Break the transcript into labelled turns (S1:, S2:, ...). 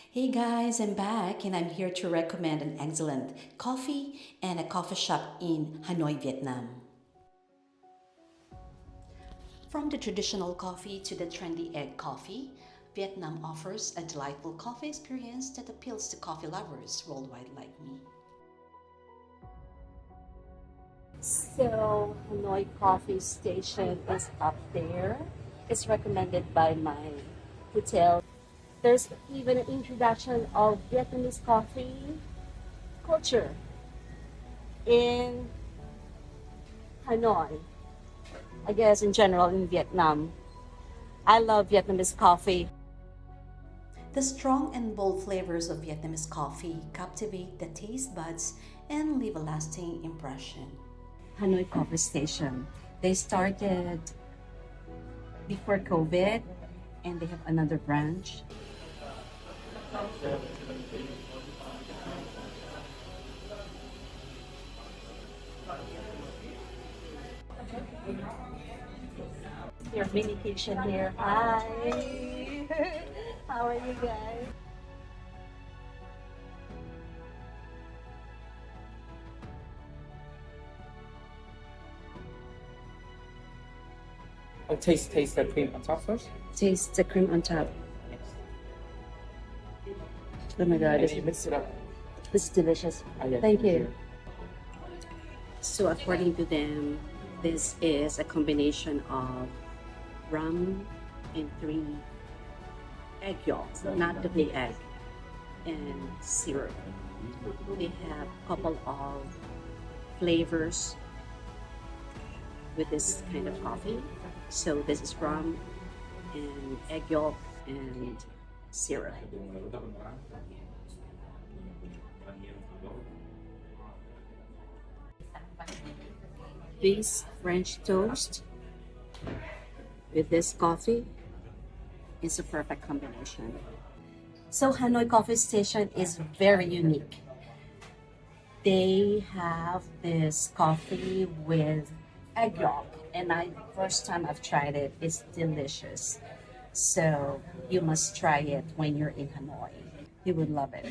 S1: Hey guys, I'm back and I'm here to recommend an excellent coffee and a coffee shop in Hanoi, Vietnam. From the traditional coffee to the trendy egg coffee, Vietnam offers a delightful coffee experience that appeals to coffee lovers worldwide like me.
S2: So, Hanoi Coffee Station is up there. It's recommended by my hotel. There's even an introduction of Vietnamese coffee culture in Hanoi. I guess in general in Vietnam. I love Vietnamese coffee.
S1: The strong and bold flavors of Vietnamese coffee captivate the taste buds and leave a lasting impression.
S2: Hanoi Coffee Station. They started before COVID and they have another branch. Your mini kitchen here. Hi. How are you guys?
S3: Oh, taste the cream on top first.
S2: Taste the cream on top. Oh my god,
S3: And then you mix it up.
S2: this is delicious.
S3: Oh, yeah.
S2: Thank you. So according to them, this is a combination of rum and 3 egg yolks, not the big egg, and syrup. They have a couple of flavors with this kind of coffee. So this is rum and egg yolk and syrup. This French toast with this coffee is a perfect combination. So Hanoi Coffee Station is very unique. They have this coffee with egg yolk, and first time I've tried it, it's delicious. So you must try it when you're in Hanoi. You would love it.